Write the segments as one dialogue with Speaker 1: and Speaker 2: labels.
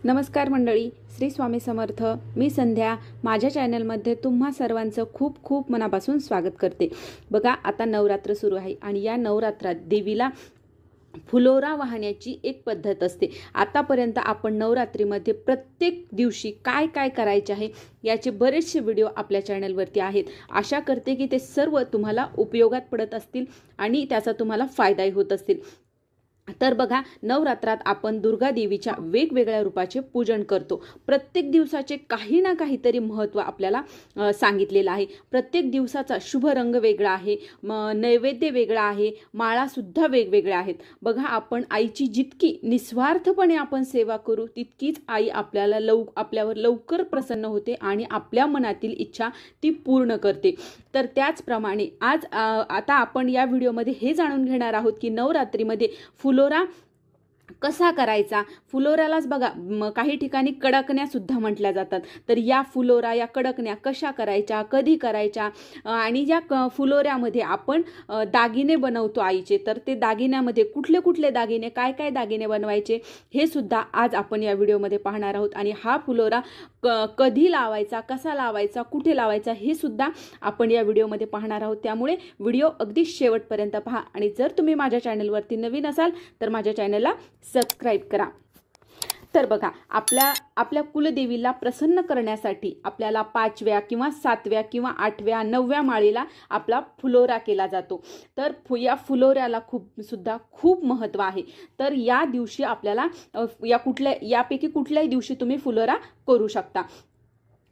Speaker 1: नमस्कार मंडळी, श्री स्वामी समर्थ. मी संध्या. माझ्या चॅनलमध्ये तुम्हा सर्वांचं खूप खूप मनापासून स्वागत करते. बघा, आता नवरात्र सुरू आहे आणि या नवरात्रात देवीला फुलोरा वाहण्याची एक पद्धत असते. आतापर्यंत आपण नवरात्रीमध्ये प्रत्येक दिवशी काय काय करायचे आहे याचे बरेचसे व्हिडिओ आपल्या चॅनलवरती आहेत. आशा करते की ते सर्व तुम्हाला उपयोगात पडत असतील आणि त्याचा तुम्हाला फायदाही होत असतील. तर बघा, नवरात्रात आपण दुर्गा देवीच्या वेगवेगळ्या रूपाचे पूजन करतो. प्रत्येक दिवसाचे काही ना काहीतरी महत्त्व आपल्याला सांगितलेलं आहे. प्रत्येक दिवसाचा शुभ रंग वेगळा आहे, नैवेद्य वेगळा आहे, माळासुद्धा वेगवेगळ्या आहेत. बघा, आपण आईची जितकी निस्वार्थपणे आपण सेवा करू तितकीच आई आपल्यावर लवकर प्रसन्न होते आणि आपल्या मनातील इच्छा ती पूर्ण करते. तर त्याचप्रमाणे आता आपण या व्हिडिओमध्ये हे जाणून घेणार आहोत की नवरात्रीमध्ये फुलोरा कसा करायचा. फुलोऱ्यालाच बघा काही ठिकाणी कडकण्या सुद्धा म्हटल्या जातात. तर या फुलोरा, या कडकण्या कशा करायच्या, कधी करायच्या आणि या फुलोऱ्यामध्ये आपण दागिने बनवतो आईचे. तर ते दागिन्यामध्ये कुठले कुठले दागिने, काय काय दागिने बनवायचे हे सुद्धा आज आपण या व्हिडिओमध्ये पाहणार आहोत. आणि हा फुलोरा कधी लावायचा, कसा लावायचा, कुठे लावायचा हे सुद्धा आपण या व्हिडिओमध्ये पाहणार आहोत. त्यामुळे व्हिडिओ अगदी शेवटपर्यंत पहा. आणि जर तुम्ही माझ्या चॅनलवरती नवीन असाल तर माझ्या चॅनलला सबस्क्राईब करा. तर बघा, आपल्या कुलदेवीला प्रसन्न करण्यासाठी आपल्याला 5व्या किंवा 7व्या किंवा 8व्या 9व्या माळेला आपला फुलोरा केला जातो. तर या फुलोऱ्याला खूप महत्त्व आहे. तर या दिवशी आपल्याला यापैकी कुठल्याही दिवशी तुम्ही फुलोरा करू शकता.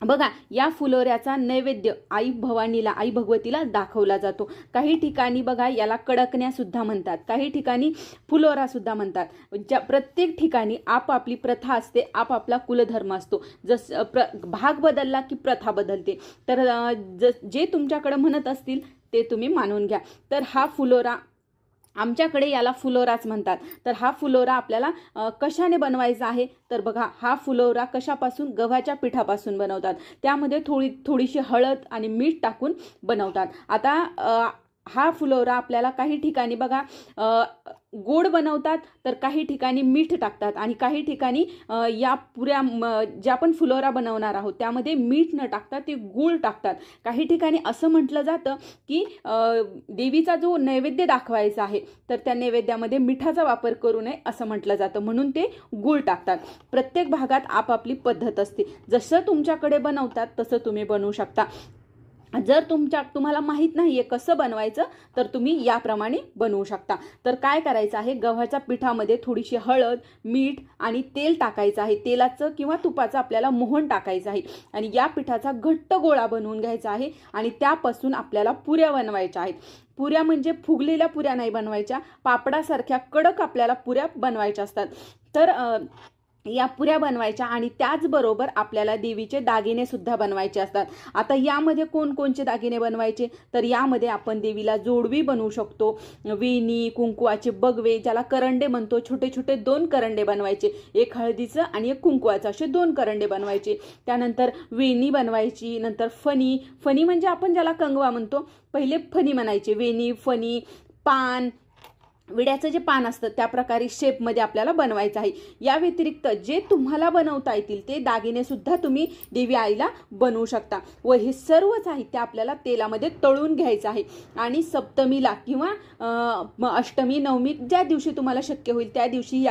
Speaker 1: बघा, या फुलोऱ्याचा नैवेद्य आई भगवतीला दाखवला जातो. काही ठिकाणी बघा याला कडकण्या सुद्धा म्हणतात, काही ठिकाणी फुलोरा सुद्धा म्हणतात. प्रत्येक ठिकाणी आपापली प्रथा असते, आपापला कुलधर्म असतो. भाग बदलला की प्रथा बदलते. तर जे तुमच्याकडे म्हणत असतील ते तुम्ही मानून घ्या. तर हा फुलोरा, आमच्याकडे याला फुलोराच म्हणतात. तर हा फुलोरा आपल्याला कशाने बनवायचा आहे तर बघा, हा फुलोरा कशापासून, गव्हाच्या पिठापासून बनवतात. त्यामध्ये थोडीशी हळद आणि मीठ टाकून बनवतात. आता हा फुलोरा आपल्याला काही ठिकाणी बघा गोड बनवतात, तर काही ठिकाणी मीठ टाकतात आणि काही ठिकाणी या पुऱ्या ज्या आपण फुलोरा बनवणार आहोत त्यामध्ये मीठ न टाकता ते गूळ टाकतात. काही ठिकाणी असं म्हटलं जातं की देवीचा जो नैवेद्य दाखवायचा आहे तर त्या नैवेद्यामध्ये मिठाचा वापर करू नये असं म्हटलं जातं, म्हणून ते गूळ टाकतात. प्रत्येक भागात आपापली पद्धत असते. जसं तुमच्याकडे बनवतात तसं तुम्ही बनवू शकता. जर तुम्हाला माहीत नाहीये कसं बनवायचं तर तुम्ही याप्रमाणे बनवू शकता. तर काय करायचं आहे, गव्हाच्या पिठामध्ये थोडीशी हळद, मीठ आणि तेल टाकायचं आहे. तेलाचं किंवा तुपाचं आपल्याला मोहन टाकायचं आहे आणि या पिठाचा घट्ट गोळा बनवून घ्यायचा आहे आणि त्यापासून आपल्याला पुऱ्या बनवायच्या आहेत. पुऱ्या म्हणजे फुगलेल्या पुऱ्या नाही बनवायच्या, पापडासारख्या कडक आपल्याला पुऱ्या बनवायच्या असतात. तर या पुऱ्या बनवायच्या आणि त्याचबरोबर आपल्याला देवीचे दागिने सुद्धा बनवायचे असतात. आता यामध्ये कोणकोणचे दागिने बनवायचे तर यामध्ये आपण देवीला जोडवी बनवू शकतो, वेणी, कुंकुवाचे बगवे, ज्याला करंडे म्हणतो, छोटे छोटे 2 करंडे बनवायचे, एक हळदीचं आणि एक कुंकुवाचं, असे 2 करंडे बनवायचे. त्यानंतर वेणी बनवायची, नंतर फणी म्हणजे आपण ज्याला कंगवा म्हणतो, पहिले फणी म्हणायचे. वेणी, फणी, पान, विड्याचं जे पान असतं त्या प्रकारे शेपमध्ये आपल्याला बनवायचं आहे. या व्यतिरिक्त जे तुम्हाला बनवता येतील ते दागिने सुद्धा तुम्ही देवी आईला बनवू शकता. व हे सर्व साहित्य आपल्याला तेलामध्ये तळून घ्यायचं आहे. आणि सप्तमीला किंवा अष्टमी, नवमी ज्या दिवशी तुम्हाला शक्य होईल त्या दिवशी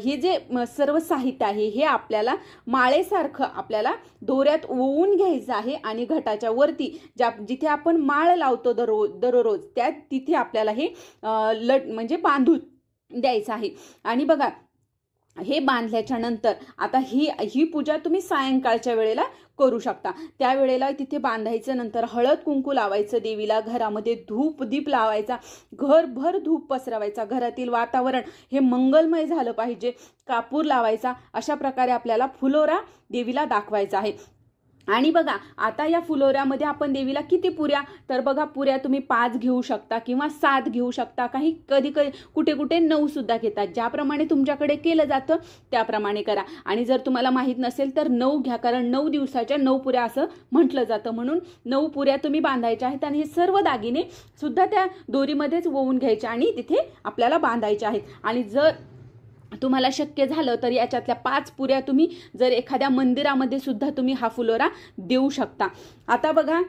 Speaker 1: हे जे सर्व साहित्य आहे हे आपल्याला माळेसारखं आपल्याला दोऱ्यात ओवून घ्यायचं आहे आणि घटाच्या वरती जिथे आपण माळ लावतो दररोज तिथे आपल्याला हे म्हणजे बांधून द्यायचं आहे. आणि बघा, हे बांधल्याच्या नंतर आता ही पूजा तुम्ही सायंकाळच्या वेळेला करू शकता. त्यावेळेला तिथे बांधायचं, नंतर हळद कुंकू लावायचं देवीला, घरामध्ये दीप लावायचा, घरभर धूप पसरवायचा, घरातील वातावरण हे मंगलमय झालं पाहिजे, कापूर लावायचा. अशा प्रकारे आपल्याला फुलोरा देवीला दाखवायचा आहे. आणि बघा, आता या फुलोऱ्यामध्ये आपण देवीला किती पुऱ्या तर बघा, पुऱ्या तुम्ही 5 घेऊ शकता किंवा 7 घेऊ शकता, कधी कुठे 9 सुद्धा घेतात. ज्याप्रमाणे तुमच्याकडे केलं जातं त्याप्रमाणे करा. आणि जर तुम्हाला माहीत नसेल तर 9 घ्या, कारण 9 दिवसाच्या 9 पुऱ्या असं म्हटलं जातं, म्हणून 9 पुऱ्या तुम्ही बांधायच्या आहेत. आणि हे सर्व दागिने सुद्धा त्या दोरीमध्येच ओवून घ्यायचे आणि तिथे आपल्याला बांधायचे आहेत. आणि जर तुम्हाला शक्य झालं तर याच्यातल्या 5 पुऱ्या तुम्ही जर एखाद्या मंदिरामध्ये सुद्धा तुम्ही हा फुलोरा देऊ शकता. आता बघा,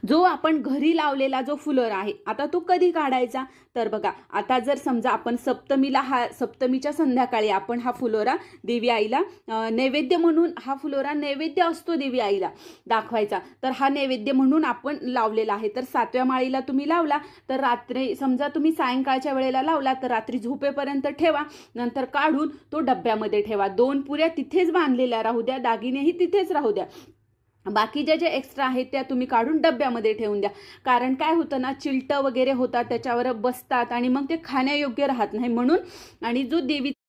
Speaker 1: जो आपण घरी लावलेला जो फुलोरा आहे, आता तो कधी काढायचा, तर बघा आता जर समजा आपण सप्तमीच्या संध्याकाळी आपण हा फुलोरा देवी आईला नैवेद्य म्हणून, हा फुलोरा नैवेद्य असतो देवी आईला दाखवायचा, तर हा नैवेद्य म्हणून आपण लावलेला आहे. तर 7व्या माळीला तुम्ही लावला तर रात्री, समजा तुम्ही सायंकाळच्या वेळेला लावला तर रात्री झोपेपर्यंत ठेवा, नंतर काढून तो डब्यामध्ये ठेवा. 2 पुऱ्या तिथेच बांधलेल्या राहू द्या, दागिनेही तिथेच राहू द्या. बाकी जे एक्स्ट्रा आहेत त्या तुम्ही काढून डब्यामध्ये ठेवून द्या. कारण काय होतं ना, चिलटं वगैरे होतात, त्याच्यावर बसतात आणि मग ते खाण्यायोग्य राहत नाही म्हणून. आणि जो देवीचा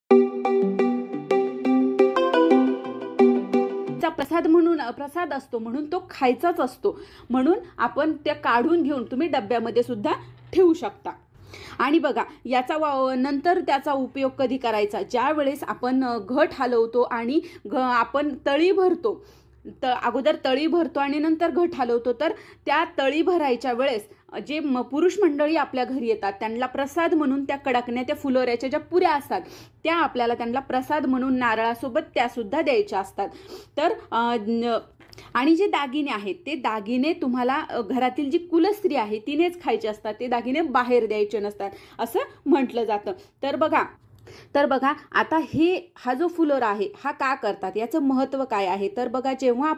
Speaker 1: प्रसाद असतो म्हणून तो खायचाच असतो, म्हणून आपण त्या काढून घेऊन तुम्ही डब्यामध्ये सुद्धा ठेवू शकता. आणि बघा, नंतर त्याचा उपयोग कधी करायचा, ज्या वेळेस आपण घट हलवतो आणि आपण तळी भरतो, अगोदर तळी भरतो आणि नंतर घट हलवतो, तर त्या तळी भरायच्या वेळेस जे पुरुष मंडळी आपल्या घरी येतात त्यांना प्रसाद म्हणून त्या कडकण्या, त्या फुलोऱ्याच्या ज्या पुऱ्या असतात त्या आपल्याला त्यांना प्रसाद म्हणून नारळासोबत त्या सुद्धा द्यायच्या असतात. तर आणि जे दागिने आहेत ते दागिने तुम्हाला घरातील जी कुलस्त्री आहे तिनेच खायचे असतात, ते दागिने बाहेर द्यायचे नसतात असं म्हटलं जातं. तर बघा आता हा जो फुलोरा आहे हा का करतात, याचं महत्त्व काय आहे, तर बघा, जेव्हा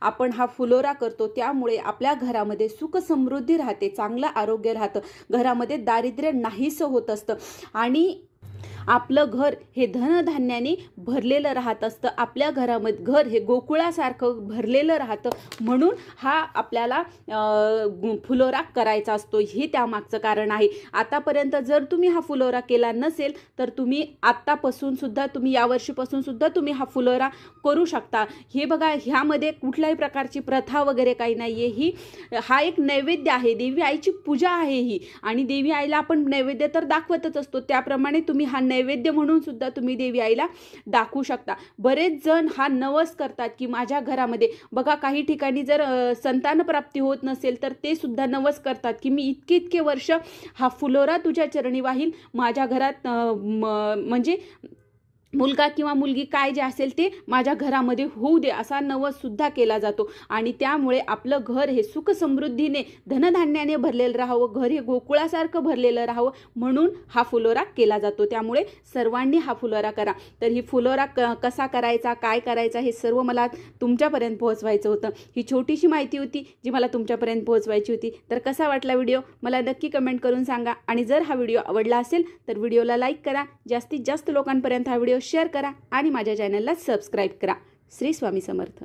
Speaker 1: आपण हा फुलोरा करतो त्यामुळे आपल्या घरामध्ये सुख समृद्धी राहते, चांगलं आरोग्य राहतं, घरामध्ये दारिद्र्य नाहीसं होत असतं आणि आपलं घर हे धनधान्याने भरलेलं राहत असतं. आपल्या घरामध्ये घर हे गोकुळासारखं भरलेलं राहतं, म्हणून हा आपल्याला फुलोरा करायचा असतो, हे त्यामागचं कारण आहे. आतापर्यंत जर तुम्ही हा फुलोरा केला नसेल तर तुम्ही आत्तापासून सुद्धा, तुम्ही यावर्षीपासून सुद्धा तुम्ही हा फुलोरा करू शकता. हे बघा, ह्यामध्ये कुठल्याही प्रकारची प्रथा वगैरे काही नाही आहे, हा एक नैवेद्य आहे, देवी आईची पूजा आहे ही, आणि देवी आईला आपण नैवेद्य तर दाखवतच असतो, त्याप्रमाणे तुम्ही हा नैवेद्य म्हणून सुद्धा तुम्ही देवी आईला दाखवू शकता. बरेच जण हा नवस करतात की माझ्या घरामध्ये, बघा काही ठिकाणी जर संतान प्राप्ती होत नसेल तर ते सुद्धा नवस करतात की मी इतके वर्ष हा फुलोरा तुझ्या चरणी वाहील, माझ्या घरात म्हणजे मुलगा किंवा मुलगी काय जे असेल ते माझ्या घरामध्ये होऊ दे, असा नवस सुद्धा केला जातो. आणि त्यामुळे आपलं घर हे सुख समृद्धीने धनधान्याने भरलेलं राहावं, घर हे गोकुळासारखं भरलेलं राहावं म्हणून हा फुलोरा केला जातो. त्यामुळे सर्वांनी हा फुलोरा करा. तर ही फुलोरा कसा करायचा, काय करायचा, हे सर्व मला तुमच्यापर्यंत पोहोचवायचं होतं. ही छोटीशी माहिती होती जी मला तुमच्यापर्यंत पोहोचवायची होती. तर कसा वाटला व्हिडिओ मला नक्की कमेंट करून सांगा. आणि जर हा व्हिडिओ आवडला असेल तर व्हिडिओला लाईक करा, जास्तीत जास्त लोकांपर्यंत हा व्हिडिओ शेअर करा आणि माझ्या चॅनलला सबस्क्राईब करा. श्री स्वामी समर्थ.